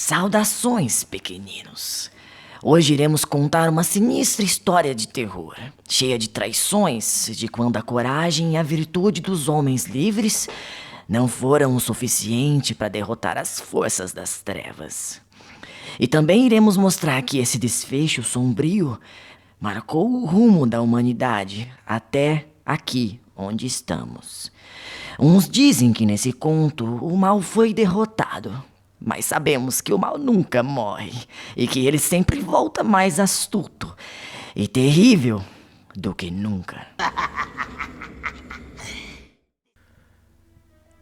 Saudações, pequeninos! Hoje iremos contar uma sinistra história de terror, cheia de traições, de quando a coragem e a virtude dos homens livres não foram o suficiente para derrotar as forças das trevas. E também iremos mostrar que esse desfecho sombrio marcou o rumo da humanidade até aqui onde estamos. Uns dizem que nesse conto o mal foi derrotado, mas sabemos que o mal nunca morre e que ele sempre volta mais astuto e terrível do que nunca.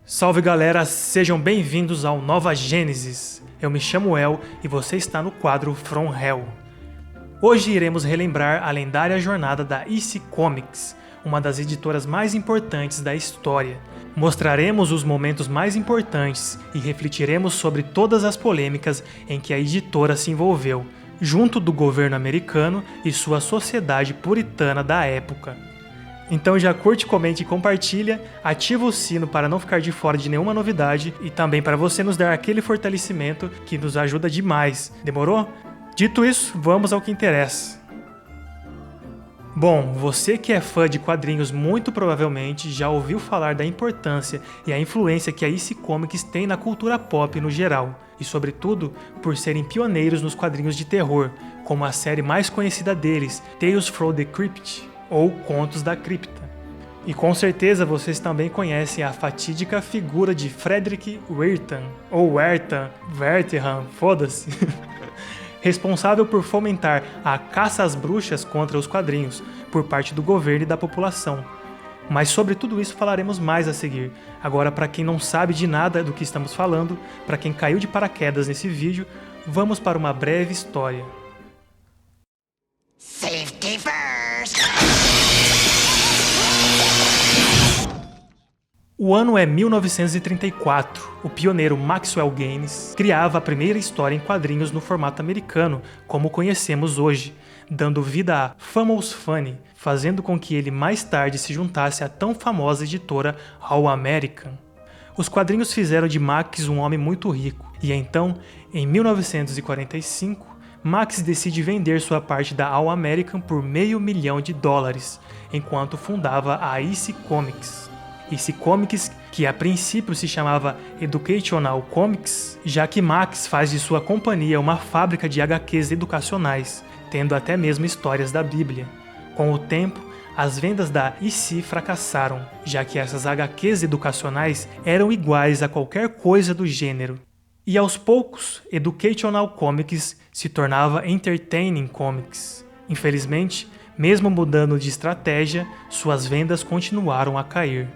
Salve galera, sejam bem-vindos ao Nova Gênesis. Eu me chamo El e você está no quadro From Hell. Hoje iremos relembrar a lendária jornada da EC Comics, uma das editoras mais importantes da história. Mostraremos os momentos mais importantes e refletiremos sobre todas as polêmicas em que a editora se envolveu, junto do governo americano e sua sociedade puritana da época. Então já curte, comente e compartilha, ativa o sino para não ficar de fora de nenhuma novidade e também para você nos dar aquele fortalecimento que nos ajuda demais. Demorou? Dito isso, vamos ao que interessa. Bom, você que é fã de quadrinhos muito provavelmente já ouviu falar da importância e a influência que a EC Comics tem na cultura pop no geral, e sobretudo por serem pioneiros nos quadrinhos de terror, como a série mais conhecida deles, Tales from the Crypt, ou Contos da Cripta. E com certeza vocês também conhecem a fatídica figura de Frederick Wertham, ou Wertham, foda-se, responsável por fomentar a caça às bruxas contra os quadrinhos, por parte do governo e da população. Mas sobre tudo isso falaremos mais a seguir. Agora, para quem não sabe de nada do que estamos falando, para quem caiu de paraquedas nesse vídeo, vamos para uma breve história. Safety first! O ano é 1934. O pioneiro Maxwell Gaines criava a primeira história em quadrinhos no formato americano, como conhecemos hoje, dando vida a Famous Funny, fazendo com que ele mais tarde se juntasse à tão famosa editora All American. Os quadrinhos fizeram de Max um homem muito rico, e então, em 1945, Max decide vender sua parte da All American por $500 mil, enquanto fundava a EC Comics. EC Comics, que a princípio se chamava Educational Comics, já que Max faz de sua companhia uma fábrica de HQs educacionais, tendo até mesmo histórias da Bíblia. Com o tempo, as vendas da EC fracassaram, já que essas HQs educacionais eram iguais a qualquer coisa do gênero. E aos poucos, Educational Comics se tornava Entertaining Comics. Infelizmente, mesmo mudando de estratégia, suas vendas continuaram a cair.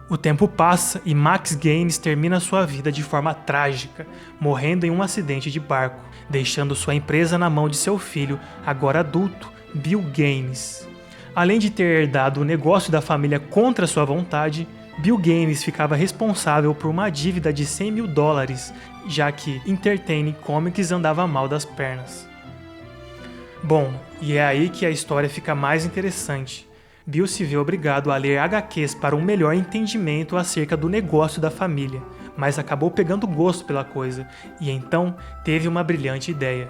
O tempo passa e Max Gaines termina sua vida de forma trágica, morrendo em um acidente de barco, deixando sua empresa na mão de seu filho, agora adulto, Bill Gaines. Além de ter herdado o negócio da família contra sua vontade, Bill Gaines ficava responsável por uma dívida de $100 mil, já que Entertaining Comics andava mal das pernas. Bom, e é aí que a história fica mais interessante. Bill se vê obrigado a ler HQs para um melhor entendimento acerca do negócio da família, mas acabou pegando gosto pela coisa, e então teve uma brilhante ideia.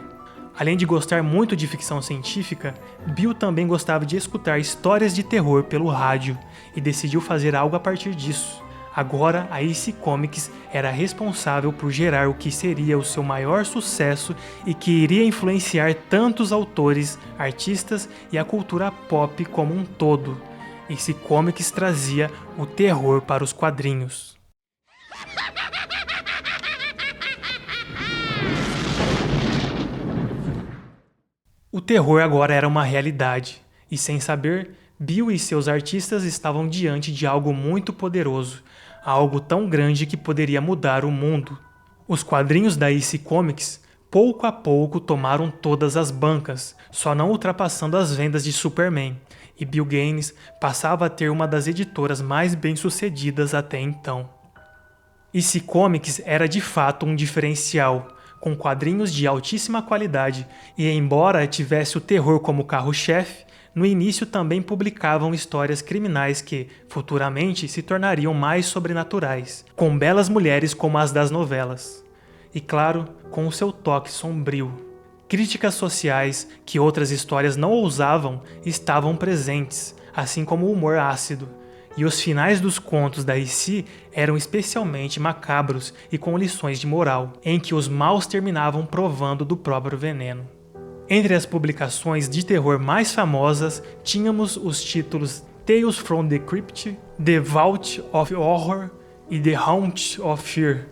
Além de gostar muito de ficção científica, Bill também gostava de escutar histórias de terror pelo rádio, e decidiu fazer algo a partir disso. Agora, a EC Comics era responsável por gerar o que seria o seu maior sucesso e que iria influenciar tantos autores, artistas e a cultura pop como um todo. EC Comics trazia o terror para os quadrinhos. O terror agora era uma realidade, e sem saber, Bill e seus artistas estavam diante de algo muito poderoso, algo tão grande que poderia mudar o mundo. Os quadrinhos da EC Comics, pouco a pouco, tomaram todas as bancas, só não ultrapassando as vendas de Superman, e Bill Gaines passava a ter uma das editoras mais bem-sucedidas até então. EC Comics era de fato um diferencial, com quadrinhos de altíssima qualidade, e embora tivesse o terror como carro-chefe, no início também publicavam histórias criminais que, futuramente, se tornariam mais sobrenaturais, com belas mulheres como as das novelas. e, claro, com o seu toque sombrio. Críticas sociais que outras histórias não ousavam estavam presentes, assim como o humor ácido. E os finais dos contos da AC eram especialmente macabros e com lições de moral, em que os maus terminavam provando do próprio veneno. Entre as publicações de terror mais famosas, tínhamos os títulos Tales from the Crypt, The Vault of Horror e The Haunt of Fear.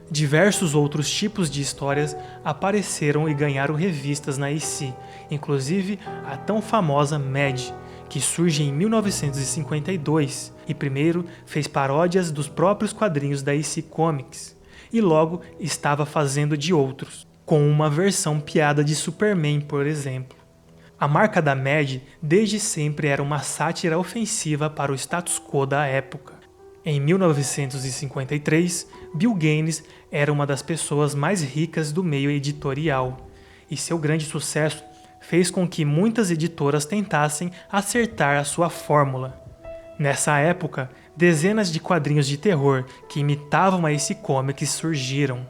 Diversos outros tipos de histórias apareceram e ganharam revistas na AC, inclusive a tão famosa Mad, que surge em 1952 e primeiro fez paródias dos próprios quadrinhos da AC Comics e logo estava fazendo de outros, com uma versão piada de Superman, por exemplo. A marca da Mad desde sempre era uma sátira ofensiva para o status quo da época. Em 1953, Bill Gaines era uma das pessoas mais ricas do meio editorial, e seu grande sucesso fez com que muitas editoras tentassem acertar a sua fórmula. Nessa época, dezenas de quadrinhos de terror que imitavam a AC Comics surgiram.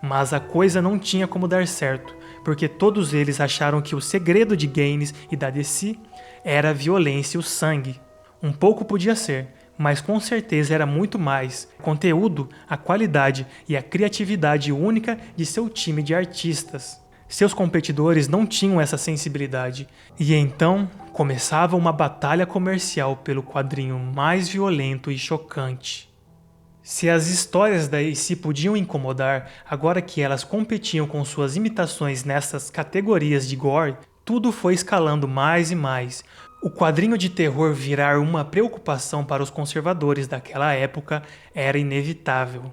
Mas a coisa não tinha como dar certo, porque todos eles acharam que o segredo de Gaines e da DC era a violência e o sangue. Um pouco podia ser, mas com certeza era muito mais: conteúdo, a qualidade e a criatividade única de seu time de artistas. Seus competidores não tinham essa sensibilidade, e então começava uma batalha comercial pelo quadrinho mais violento e chocante. Se as histórias da AC podiam incomodar, agora que elas competiam com suas imitações nessas categorias de gore, tudo foi escalando mais e mais. O quadrinho de terror virar uma preocupação para os conservadores daquela época era inevitável.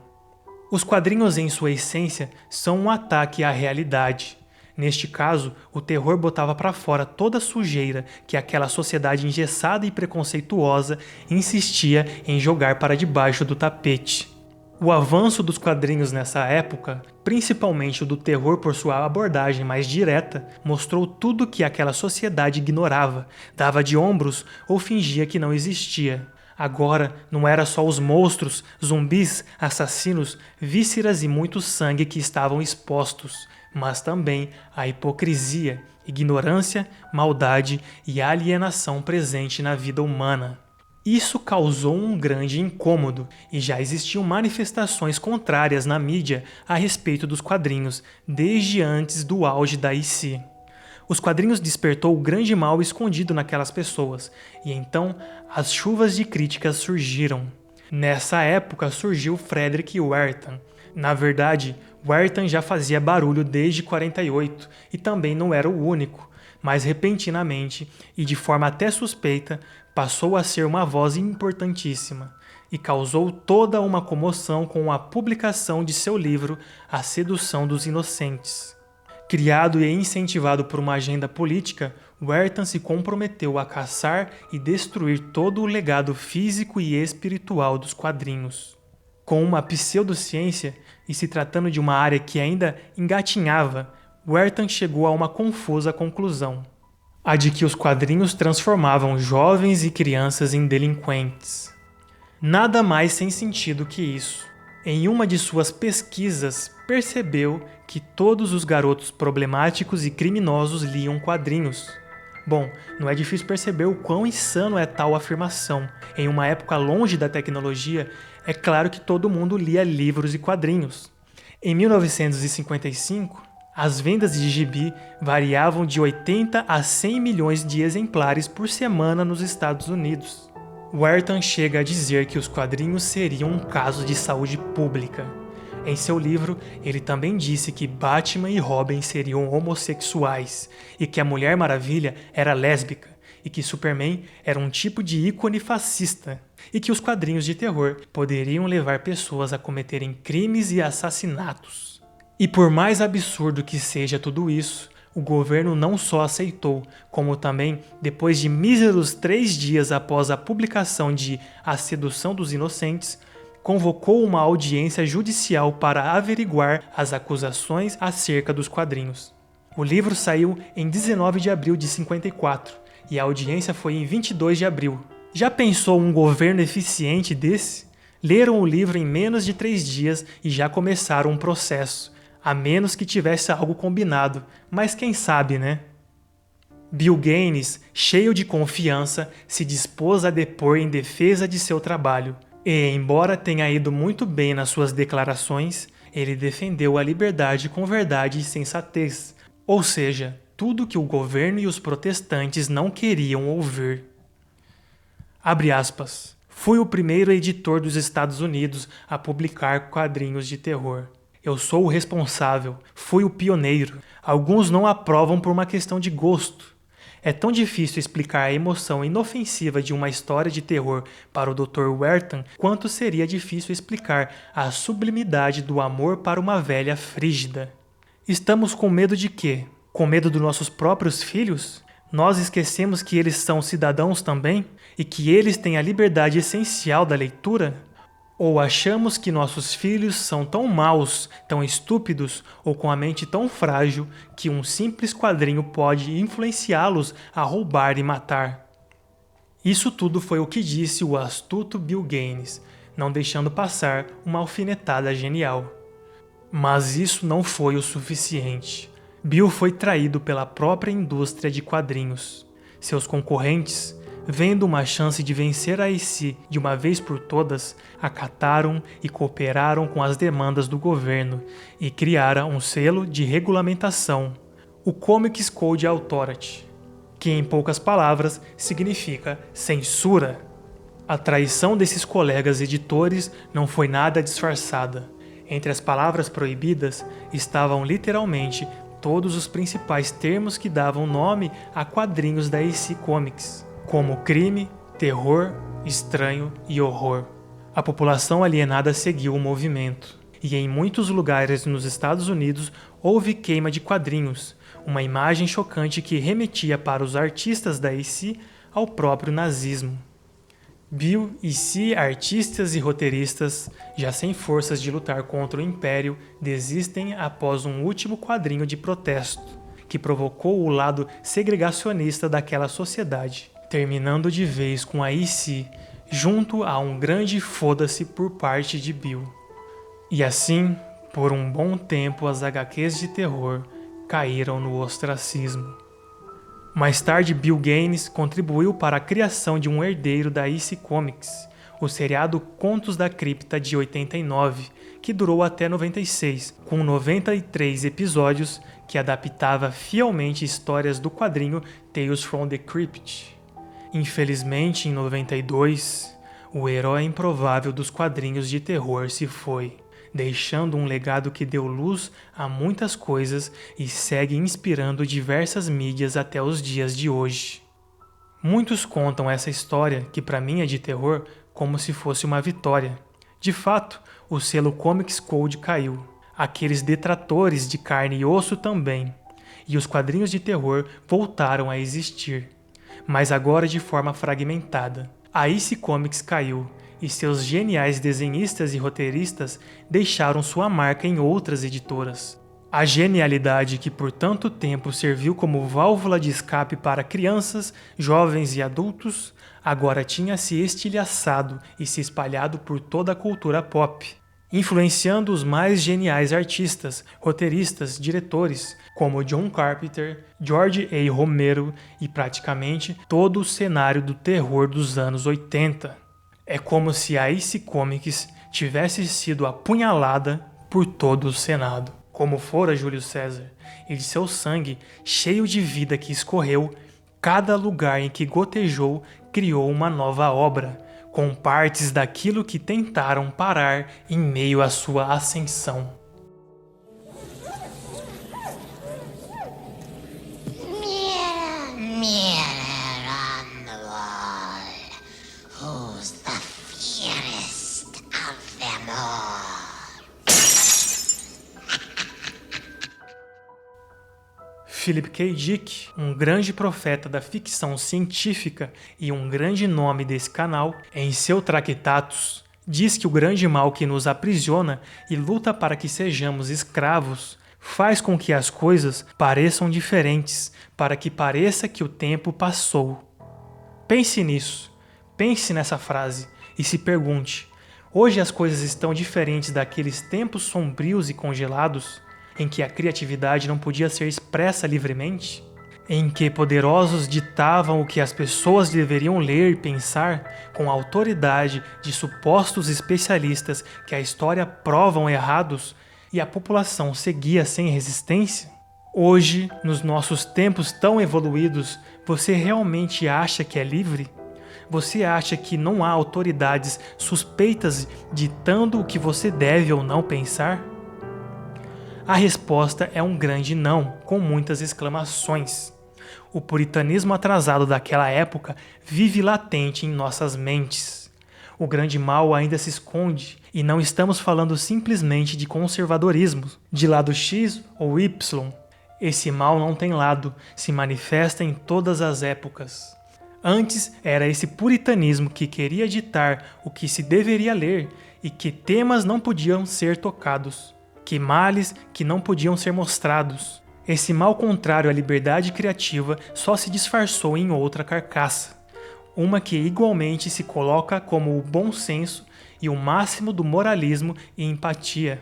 Os quadrinhos, em sua essência, são um ataque à realidade. Neste caso, o terror botava para fora toda a sujeira que aquela sociedade engessada e preconceituosa insistia em jogar para debaixo do tapete. O avanço dos quadrinhos nessa época, principalmente o do terror por sua abordagem mais direta, mostrou tudo que aquela sociedade ignorava, dava de ombros ou fingia que não existia. Agora não era só os monstros, zumbis, assassinos, vísceras e muito sangue que estavam expostos, mas também a hipocrisia, ignorância, maldade e alienação presente na vida humana. Isso causou um grande incômodo, e já existiam manifestações contrárias na mídia a respeito dos quadrinhos, desde antes do auge da AC. Os quadrinhos despertou o grande mal escondido naquelas pessoas, e então as chuvas de críticas surgiram. Nessa época surgiu Frederick Wertham. Na verdade, Wertham já fazia barulho desde 48 e também não era o único, mas repentinamente, e de forma até suspeita, passou a ser uma voz importantíssima e causou toda uma comoção com a publicação de seu livro A Sedução dos Inocentes. Criado e incentivado por uma agenda política, Wertham se comprometeu a caçar e destruir todo o legado físico e espiritual dos quadrinhos. Com uma pseudociência, e se tratando de uma área que ainda engatinhava, Wertham chegou a uma confusa conclusão: a de que os quadrinhos transformavam jovens e crianças em delinquentes. Nada mais sem sentido que isso. Em uma de suas pesquisas, percebeu que todos os garotos problemáticos e criminosos liam quadrinhos. Bom, não é difícil perceber o quão insano é tal afirmação. Em uma época longe da tecnologia, é claro que todo mundo lia livros e quadrinhos. Em 1955, as vendas de gibi variavam de 80 a 100 milhões de exemplares por semana nos Estados Unidos. Wertham chega a dizer que os quadrinhos seriam um caso de saúde pública. Em seu livro, ele também disse que Batman e Robin seriam homossexuais, e que a Mulher Maravilha era lésbica, e que Superman era um tipo de ícone fascista, e que os quadrinhos de terror poderiam levar pessoas a cometerem crimes e assassinatos. E por mais absurdo que seja tudo isso, o governo não só aceitou, como também, depois de míseros 3 dias após a publicação de A Sedução dos Inocentes, convocou uma audiência judicial para averiguar as acusações acerca dos quadrinhos. O livro saiu em 19 de abril de 54 e a audiência foi em 22 de abril. Já pensou um governo eficiente desse? Leram o livro em menos de 3 dias e já começaram um processo. a menos que tivesse algo combinado, mas quem sabe, né? Bill Gaines, cheio de confiança, se dispôs a depor em defesa de seu trabalho. E, embora tenha ido muito bem nas suas declarações, ele defendeu a liberdade com verdade e sensatez, ou seja, tudo que o governo e os protestantes não queriam ouvir. Abre aspas. Fui o primeiro editor dos Estados Unidos a publicar quadrinhos de terror. Eu sou o responsável, fui o pioneiro. Alguns não aprovam por uma questão de gosto. É tão difícil explicar a emoção inofensiva de uma história de terror para o Dr. Wertham quanto seria difícil explicar a sublimidade do amor para uma velha frígida. Estamos com medo de quê? Com medo dos nossos próprios filhos? Nós esquecemos que eles são cidadãos também? E que eles têm a liberdade essencial da leitura? Ou achamos que nossos filhos são tão maus, tão estúpidos ou com a mente tão frágil que um simples quadrinho pode influenciá-los a roubar e matar? Isso tudo foi o que disse o astuto Bill Gaines, não deixando passar uma alfinetada genial. Mas isso não foi o suficiente. Bill foi traído pela própria indústria de quadrinhos. Seus concorrentes, vendo uma chance de vencer a IC de uma vez por todas, acataram e cooperaram com as demandas do governo e criaram um selo de regulamentação, o Comics Code Authority, que em poucas palavras significa censura. A traição desses colegas editores não foi nada disfarçada. Entre as palavras proibidas estavam literalmente todos os principais termos que davam nome a quadrinhos da IC Comics, como crime, terror, estranho e horror. A população alienada seguiu o movimento, e em muitos lugares nos Estados Unidos houve queima de quadrinhos, uma imagem chocante que remetia para os artistas da IC ao próprio nazismo. Bill e C, artistas e roteiristas, já sem forças de lutar contra o Império, desistem após um último quadrinho de protesto, que provocou o lado segregacionista daquela sociedade, terminando de vez com a IC, junto a um grande foda-se por parte de Bill. E assim, por um bom tempo as HQs de terror caíram no ostracismo. Mais tarde, Bill Gaines contribuiu para a criação de um herdeiro da IC Comics, o seriado Contos da Cripta de 89, que durou até 96, com 93 episódios que adaptava fielmente histórias do quadrinho Tales from the Crypt. Infelizmente, em 92, o herói improvável dos quadrinhos de terror se foi, deixando um legado que deu luz a muitas coisas e segue inspirando diversas mídias até os dias de hoje. Muitos contam essa história, que para mim é de terror, como se fosse uma vitória. De fato, o selo Comics Code caiu. Aqueles detratores de carne e osso também. E os quadrinhos de terror voltaram a existir. Mas agora de forma fragmentada. A IC Comics caiu, e seus geniais desenhistas e roteiristas deixaram sua marca em outras editoras. A genialidade que por tanto tempo serviu como válvula de escape para crianças, jovens e adultos, agora tinha se estilhaçado e se espalhado por toda a cultura pop, influenciando os mais geniais artistas, roteiristas, diretores, como John Carpenter, George A. Romero e praticamente todo o cenário do terror dos anos 80. É como se a IC Comics tivesse sido apunhalada por todo o Senado, como fora Júlio César, e de seu sangue, cheio de vida que escorreu, cada lugar em que gotejou criou uma nova obra, com partes daquilo que tentaram parar em meio à sua ascensão. Mirror on the wall. Who's the fiercest of them all? Philip K. Dick, um grande profeta da ficção científica e um grande nome desse canal, em seu Tractatus, diz que o grande mal que nos aprisiona e luta para que sejamos escravos faz com que as coisas pareçam diferentes, para que pareça que o tempo passou. Pense nisso, pense nessa frase e se pergunte: hoje as coisas estão diferentes daqueles tempos sombrios e congelados? em que a criatividade não podia ser expressa livremente? Em que poderosos ditavam o que as pessoas deveriam ler e pensar com a autoridade de supostos especialistas que a história provam errados e a população seguia sem resistência? Hoje, nos nossos tempos tão evoluídos, você realmente acha que é livre? Você acha que não há autoridades suspeitas ditando o que você deve ou não pensar? A resposta é um grande não, com muitas exclamações. O puritanismo atrasado daquela época vive latente em nossas mentes. O grande mal ainda se esconde, e não estamos falando simplesmente de conservadorismo, de lado X ou Y. Esse mal não tem lado, se manifesta em todas as épocas. Antes era esse puritanismo que queria ditar o que se deveria ler e que temas não podiam ser tocados, que males que não podiam ser mostrados. Esse mal contrário à liberdade criativa só se disfarçou em outra carcaça, uma que igualmente se coloca como o bom senso e o máximo do moralismo e empatia.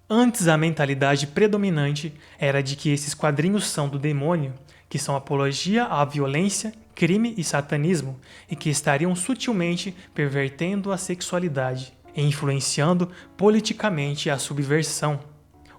Antes a mentalidade predominante era de que esses quadrinhos são do demônio, que são apologia à violência, crime e satanismo, e que estariam sutilmente pervertendo a sexualidade e influenciando politicamente a subversão.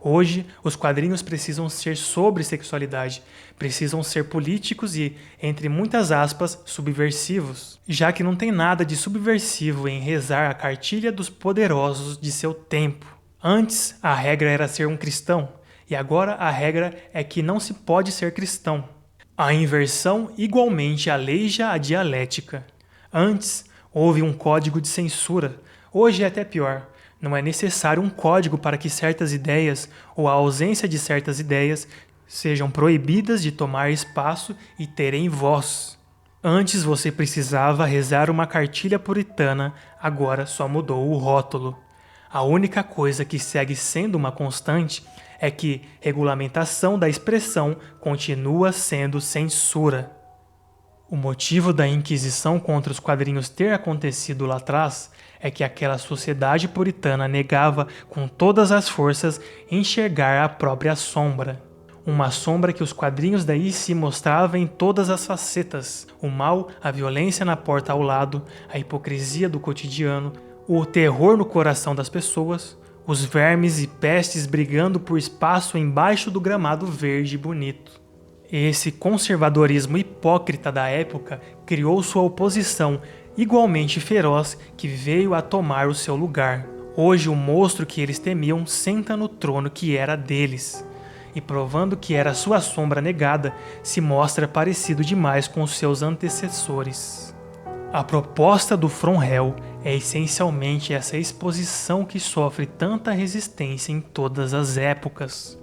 Hoje, os quadrinhos precisam ser sobre sexualidade, precisam ser políticos e, entre muitas aspas, subversivos, já que não tem nada de subversivo em rezar a cartilha dos poderosos de seu tempo. Antes, a regra era ser um cristão, e agora a regra é que não se pode ser cristão. A inversão igualmente aleija a dialética. Antes, houve um código de censura, hoje é até pior. Não é necessário um código para que certas ideias ou a ausência de certas ideias sejam proibidas de tomar espaço e terem voz. Antes você precisava rezar uma cartilha puritana, agora só mudou o rótulo. A única coisa que segue sendo uma constante é que regulamentação da expressão continua sendo censura. O motivo da Inquisição contra os quadrinhos ter acontecido lá atrás é que aquela sociedade puritana negava com todas as forças enxergar a própria sombra. Uma sombra que os quadrinhos daí se mostrava em todas as facetas: o mal, a violência na porta ao lado, a hipocrisia do cotidiano, o terror no coração das pessoas, os vermes e pestes brigando por espaço embaixo do gramado verde bonito. Esse conservadorismo hipócrita da época criou sua oposição igualmente feroz que veio a tomar o seu lugar. Hoje o monstro que eles temiam senta no trono que era deles, e provando que era sua sombra negada, se mostra parecido demais com os seus antecessores. A proposta do From Hell é essencialmente essa exposição que sofre tanta resistência em todas as épocas.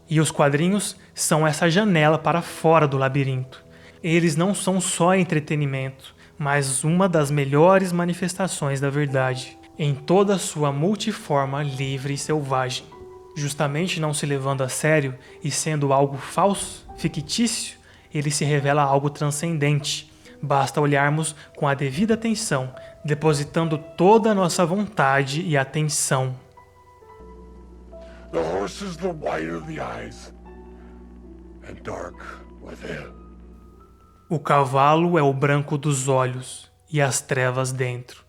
E os quadrinhos são essa janela para fora do labirinto. Eles não são só entretenimento, mas uma das melhores manifestações da verdade, em toda a sua multiforma livre e selvagem. Justamente não se levando a sério e sendo algo falso, fictício, ele se revela algo transcendente. Basta olharmos com a devida atenção, depositando toda a nossa vontade e atenção. The horse is the white of the eyes, and dark within. O cavalo é o branco dos olhos e as trevas dentro.